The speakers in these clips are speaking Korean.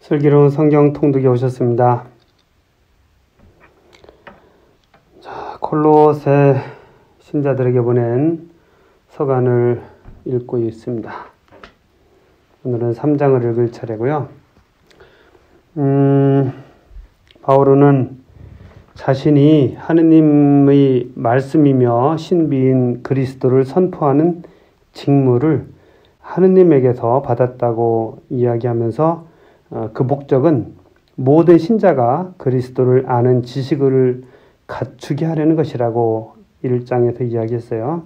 슬기로운 성경 통독에 오셨습니다. 자, 콜로새 신자들에게 보낸 서간을 읽고 있습니다. 오늘은 3장을 읽을 차례고요. 바오로는 자신이 하느님의 말씀이며 신비인 그리스도를 선포하는 직무를 하느님에게서 받았다고 이야기하면서 그 목적은 모든 신자가 그리스도를 아는 지식을 갖추게 하려는 것이라고 1장에서 이야기했어요.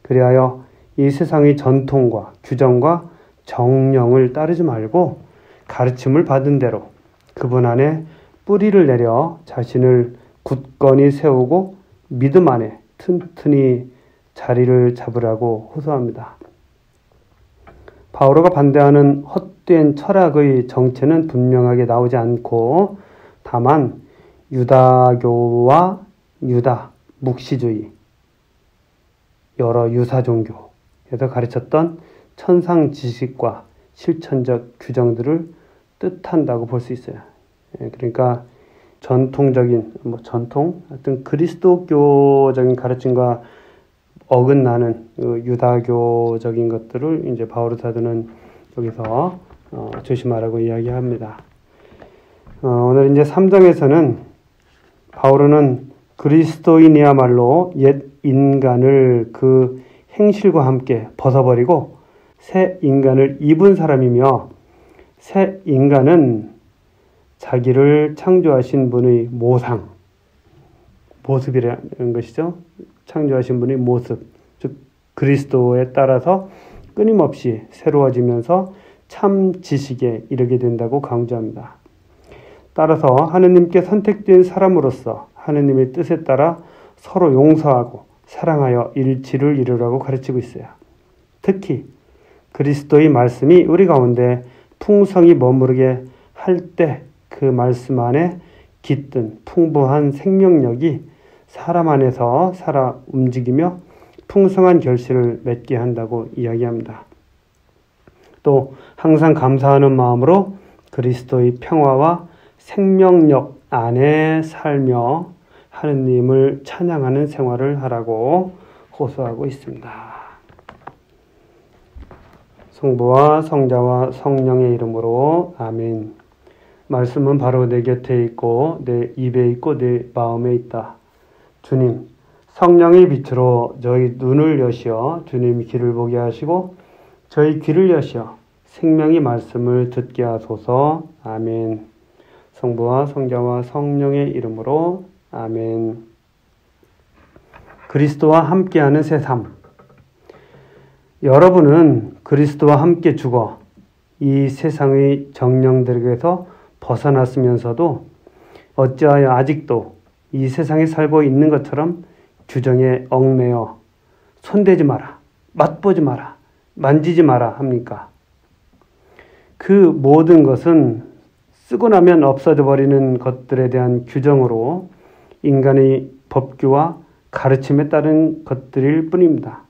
그리하여 이 세상의 전통과 규정과 정령을 따르지 말고 가르침을 받은 대로 그분 안에 뿌리를 내려 자신을 굳건히 세우고 믿음 안에 튼튼히 자리를 잡으라고 호소합니다. 바오로가 반대하는 헛된 철학의 정체는 분명하게 나오지 않고 다만 유다교와 유다, 묵시주의, 여러 유사 종교에서 가르쳤던 천상 지식과 실천적 규정들을 뜻한다고 볼 수 있어요. 그러니까 전통적인, 하여튼 그리스도교적인 가르침과 어긋나는 유다교적인 것들을 이제 바오로 사도는 여기서 조심하라고 이야기합니다. 오늘 이제 3장에서는 바오로는 그리스도인이야말로 옛 인간을 그 행실과 함께 벗어버리고 새 인간을 입은 사람이며 새 인간은 자기를 창조하신 분의 모습이라는 것이죠. 창조하신 분의 모습, 즉 그리스도에 따라서 끊임없이 새로워지면서 참 지식에 이르게 된다고 강조합니다. 따라서 하느님께 선택된 사람으로서 하느님의 뜻에 따라 서로 용서하고 사랑하여 일치를 이루라고 가르치고 있어요. 특히 그리스도의 말씀이 우리 가운데 풍성히 머무르게 할 때 그 말씀 안에 깃든 풍부한 생명력이 사람 안에서 살아 움직이며 풍성한 결실을 맺게 한다고 이야기합니다. 또 항상 감사하는 마음으로 그리스도의 평화와 생명력 안에 살며 하느님을 찬양하는 생활을 하라고 호소하고 있습니다. 성부와 성자와 성령의 이름으로 아멘. 말씀은 바로 내 곁에 있고 내 입에 있고 내 마음에 있다. 주님, 성령의 빛으로 저희 눈을 여시어 주님 길을 보게 하시고 저희 귀를 여시어 생명의 말씀을 듣게 하소서. 아멘. 성부와 성자와 성령의 이름으로 아멘. 그리스도와 함께하는 새 삶. 여러분은 그리스도와 함께 죽어 이 세상의 정령들에게서 벗어났으면서도 어찌하여 아직도 이 세상에 살고 있는 것처럼 규정에 얽매여 손대지 마라, 맛보지 마라, 만지지 마라 합니까? 그 모든 것은 쓰고 나면 없어져 버리는 것들에 대한 규정으로 인간의 법규와 가르침에 따른 것들일 뿐입니다.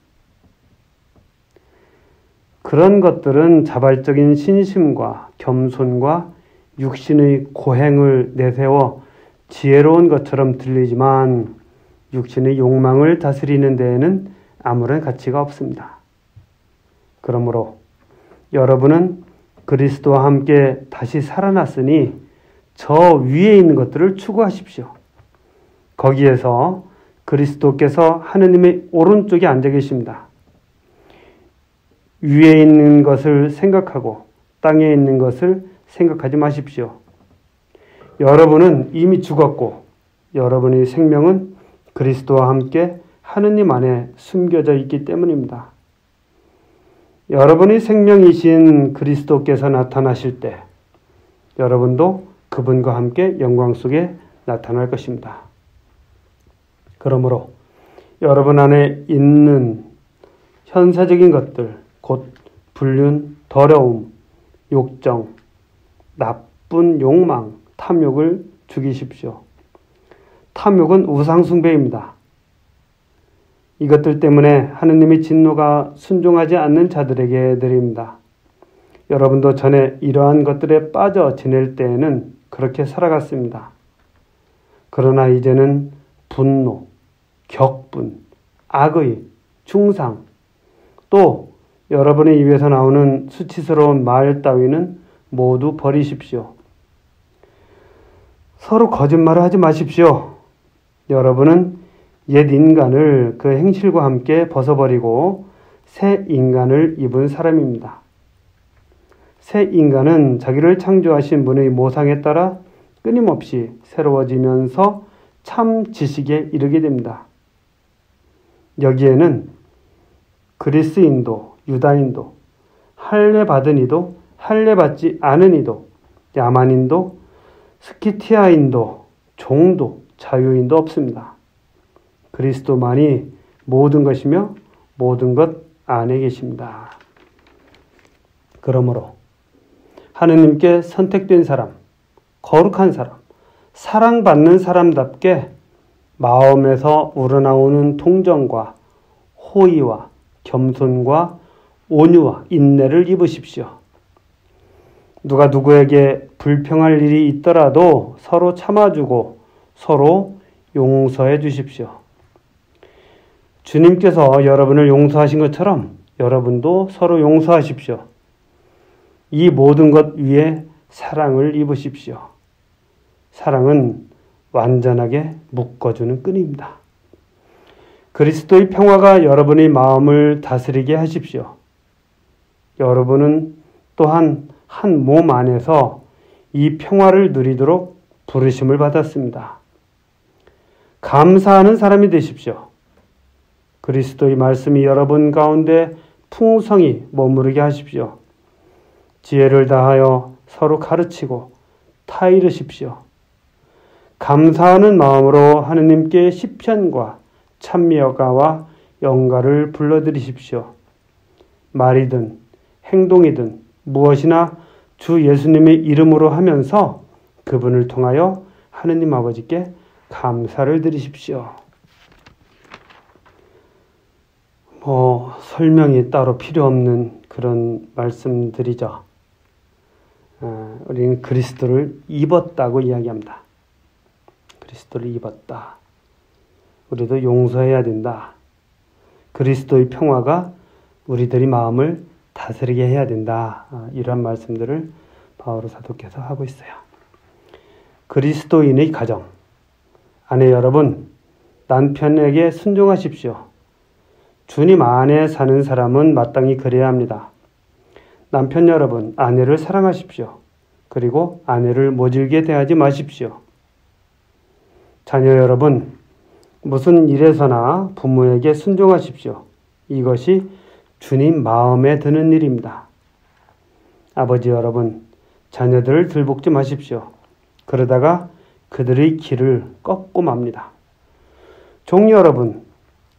그런 것들은 자발적인 신심과 겸손과 육신의 고행을 내세워 지혜로운 것처럼 들리지만 육신의 욕망을 다스리는 데에는 아무런 가치가 없습니다. 그러므로 여러분은 그리스도와 함께 다시 살아났으니 저 위에 있는 것들을 추구하십시오. 거기에서 그리스도께서 하느님의 오른쪽에 앉아 계십니다. 위에 있는 것을 생각하고 땅에 있는 것을 생각하지 마십시오. 여러분은 이미 죽었고 여러분의 생명은 그리스도와 함께 하느님 안에 숨겨져 있기 때문입니다. 여러분의 생명이신 그리스도께서 나타나실 때 여러분도 그분과 함께 영광 속에 나타날 것입니다. 그러므로 여러분 안에 있는 현세적인 것들, 곧 불륜, 더러움, 욕정, 나쁜 욕망, 탐욕을 죽이십시오. 탐욕은 우상숭배입니다. 이것들 때문에 하느님의 진노가 순종하지 않는 자들에게 내립니다. 여러분도 전에 이러한 것들에 빠져 지낼 때에는 그렇게 살아갔습니다. 그러나 이제는 분노, 격분, 악의, 중상, 또 여러분의 입에서 나오는 수치스러운 말 따위는 모두 버리십시오. 서로 거짓말을 하지 마십시오. 여러분은 옛 인간을 그 행실과 함께 벗어버리고 새 인간을 입은 사람입니다. 새 인간은 자기를 창조하신 분의 모상에 따라 끊임없이 새로워지면서 참 지식에 이르게 됩니다. 여기에는 그리스인도, 유다인도, 할례받은 이도, 할례받지 않은 이도, 야만인도, 스키티아인도, 종도, 자유인도 없습니다. 그리스도만이 모든 것이며 모든 것 안에 계십니다. 그러므로 하느님께 선택된 사람, 거룩한 사람, 사랑받는 사람답게 마음에서 우러나오는 통정과 호의와 겸손과 온유와 인내를 입으십시오. 누가 누구에게 불평할 일이 있더라도 서로 참아주고 서로 용서해 주십시오. 주님께서 여러분을 용서하신 것처럼 여러분도 서로 용서하십시오. 이 모든 것 위에 사랑을 입으십시오. 사랑은 완전하게 묶어주는 끈입니다. 그리스도의 평화가 여러분의 마음을 다스리게 하십시오. 여러분은 또한 한 몸 안에서 이 평화를 누리도록 부르심을 받았습니다. 감사하는 사람이 되십시오. 그리스도의 말씀이 여러분 가운데 풍성히 머무르게 하십시오. 지혜를 다하여 서로 가르치고 타이르십시오. 감사하는 마음으로 하느님께 시편과 찬미여가와 영가를 불러드리십시오. 말이든 행동이든 무엇이나 주 예수님의 이름으로 하면서 그분을 통하여 하느님 아버지께 감사를 드리십시오. 설명이 따로 필요 없는 그런 말씀들이죠. 우리는 그리스도를 입었다고 이야기합니다. 그리스도를 입었다. 우리도 용서해야 된다. 그리스도의 평화가 우리들의 마음을 다스리게 해야 된다. 이러한 말씀들을 바오로 사도께서 하고 있어요. 그리스도인의 가정. 아내 여러분, 남편에게 순종하십시오. 주님 안에 사는 사람은 마땅히 그래야 합니다. 남편 여러분, 아내를 사랑하십시오. 그리고 아내를 모질게 대하지 마십시오. 자녀 여러분, 무슨 일에서나 부모에게 순종하십시오. 이것이 주님 마음에 드는 일입니다. 아버지 여러분, 자녀들을 들볶지 마십시오. 그러다가 그들의 길을 꺾고 맙니다. 종 여러분,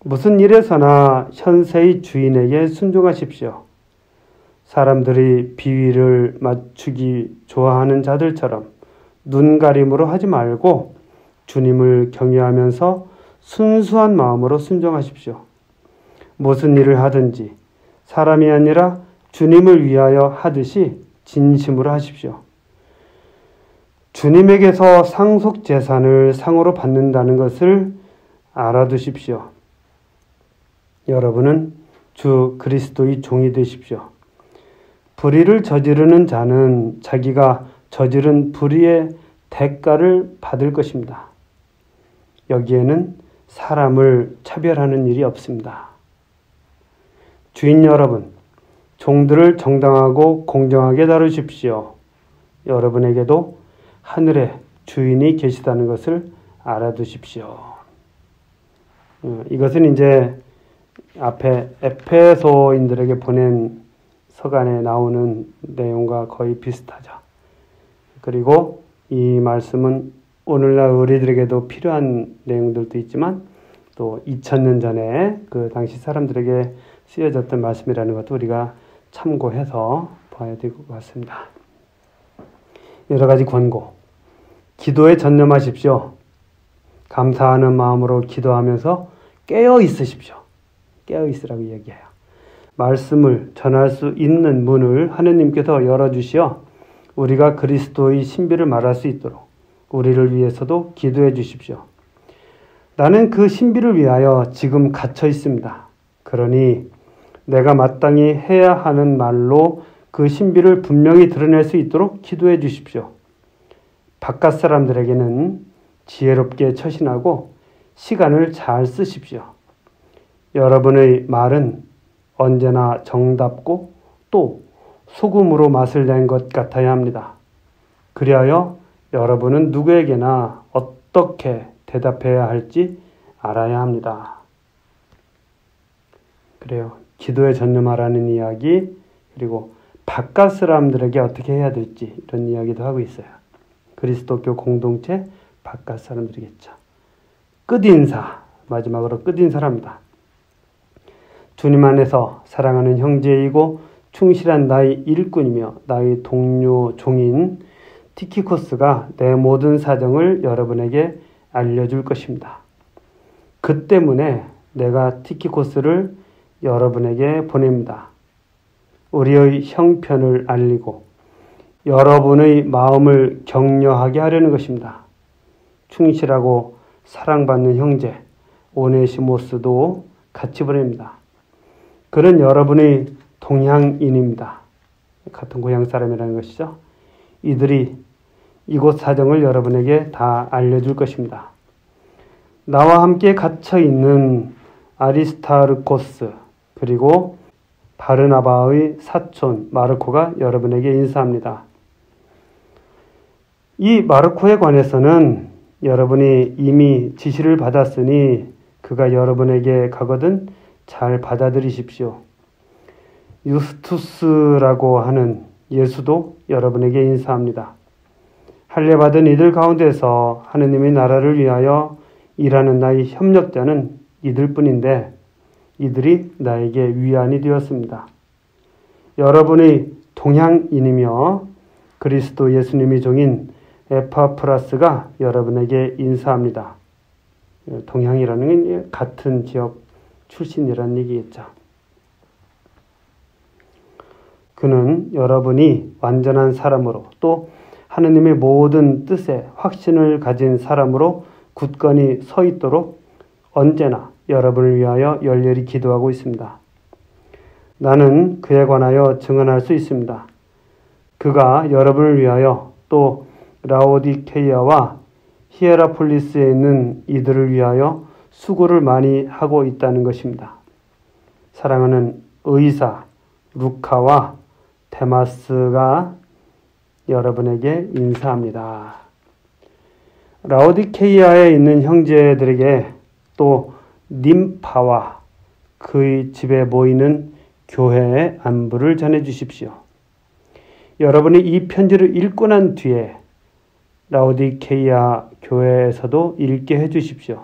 무슨 일에서나 현세의 주인에게 순종하십시오. 사람들이 비위를 맞추기 좋아하는 자들처럼 눈가림으로 하지 말고 주님을 경외하면서 순수한 마음으로 순종하십시오. 무슨 일을 하든지 사람이 아니라 주님을 위하여 하듯이 진심으로 하십시오. 주님에게서 상속 재산을 상으로 받는다는 것을 알아두십시오. 여러분은 주 그리스도의 종이 되십시오. 불의를 저지르는 자는 자기가 저지른 불의의 대가를 받을 것입니다. 여기에는 사람을 차별하는 일이 없습니다. 주인 여러분, 종들을 정당하고 공정하게 다루십시오. 여러분에게도 하늘에 주인이 계시다는 것을 알아두십시오. 이것은 이제 앞에 에페소인들에게 보낸 서간에 나오는 내용과 거의 비슷하죠. 그리고 이 말씀은 오늘날 우리들에게도 필요한 내용들도 있지만 또 2000년 전에 그 당시 사람들에게 쓰여졌던 말씀이라는 것도 우리가 참고해서 봐야 될 것 같습니다. 여러 가지 권고. 기도에 전념하십시오. 감사하는 마음으로 기도하면서 깨어 있으십시오. 깨어 있으라고 얘기해요. 말씀을 전할 수 있는 문을 하느님께서 열어주시어 우리가 그리스도의 신비를 말할 수 있도록 우리를 위해서도 기도해 주십시오. 나는 그 신비를 위하여 지금 갇혀 있습니다. 그러니 내가 마땅히 해야 하는 말로 그 신비를 분명히 드러낼 수 있도록 기도해 주십시오. 바깥 사람들에게는 지혜롭게 처신하고 시간을 잘 쓰십시오. 여러분의 말은 언제나 정답고 또 소금으로 맛을 낸 것 같아야 합니다. 그리하여 여러분은 누구에게나 어떻게 대답해야 할지 알아야 합니다. 그래요. 기도에 전념하라는 이야기, 그리고 바깥 사람들에게 어떻게 해야 될지 이런 이야기도 하고 있어요. 그리스도교 공동체 바깥 사람들이겠죠. 끝인사, 마지막으로 끝인사랍니다. 주님 안에서 사랑하는 형제이고 충실한 나의 일꾼이며 나의 동료 종인 티키코스가 내 모든 사정을 여러분에게 알려줄 것입니다. 그 때문에 내가 티키코스를 여러분에게 보냅니다. 우리의 형편을 알리고 여러분의 마음을 격려하게 하려는 것입니다. 충실하고 사랑받는 형제 오네시모스도 같이 보냅니다. 그는 여러분의 동향인입니다. 같은 고향 사람이라는 것이죠. 이들이 이곳 사정을 여러분에게 다 알려줄 것입니다. 나와 함께 갇혀 있는 아리스타르코스 그리고 바르나바의 사촌 마르코가 여러분에게 인사합니다. 이 마르코에 관해서는 여러분이 이미 지시를 받았으니 그가 여러분에게 가거든 잘 받아들이십시오. 유스투스라고 하는 예수도 여러분에게 인사합니다. 할례받은 이들 가운데서 하느님의 나라를 위하여 일하는 나의 협력자는 이들뿐인데 이들이 나에게 위안이 되었습니다. 여러분의 동향인이며 그리스도 예수님의 종인 에파프라스가 여러분에게 인사합니다. 동향이라는 건 같은 지역 출신이라는 얘기겠죠. 그는 여러분이 완전한 사람으로 또 하느님의 모든 뜻에 확신을 가진 사람으로 굳건히 서 있도록 언제나 여러분을 위하여 열렬히 기도하고 있습니다. 나는 그에 관하여 증언할 수 있습니다. 그가 여러분을 위하여 또 라오디케이아와 히에라폴리스에 있는 이들을 위하여 수고를 많이 하고 있다는 것입니다. 사랑하는 의사 루카와 데마스가 여러분에게 인사합니다. 라오디케이아에 있는 형제들에게 또 님파와 그의 집에 모이는 교회의 안부를 전해 주십시오. 여러분이 이 편지를 읽고 난 뒤에 라오디케이아 교회에서도 읽게 해 주십시오.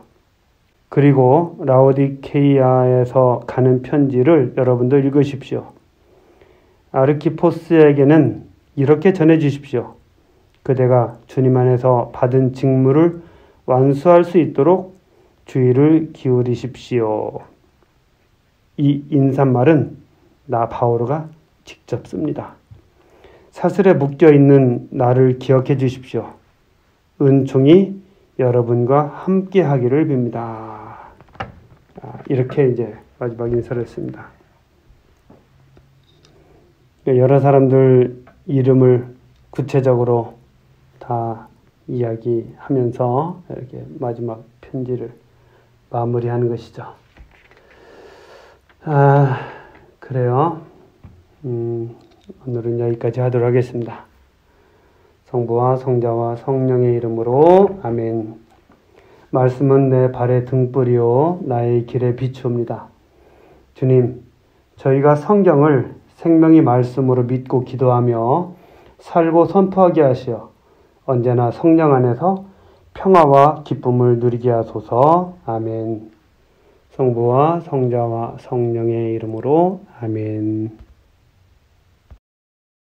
그리고 라오디케이아에서 가는 편지를 여러분도 읽으십시오. 아르키포스에게는 이렇게 전해 주십시오. 그대가 주님 안에서 받은 직무를 완수할 수 있도록 주의를 기울이십시오. 이 인사말은 나 바오로가 직접 씁니다. 사슬에 묶여있는 나를 기억해 주십시오. 은총이 여러분과 함께 하기를 빕니다. 이렇게 이제 마지막 인사를 했습니다. 여러 사람들 이름을 구체적으로 다 이야기하면서 이렇게 마지막 편지를 마무리하는 것이죠. 그래요. 오늘은 여기까지 하도록 하겠습니다. 성부와 성자와 성령의 이름으로 아멘. 말씀은 내 발의 등불이요 나의 길에 비추옵니다. 주님, 저희가 성경을 생명의 말씀으로 믿고 기도하며 살고 선포하게 하시어 언제나 성령 안에서 평화와 기쁨을 누리게 하소서. 아멘. 성부와 성자와 성령의 이름으로 아멘.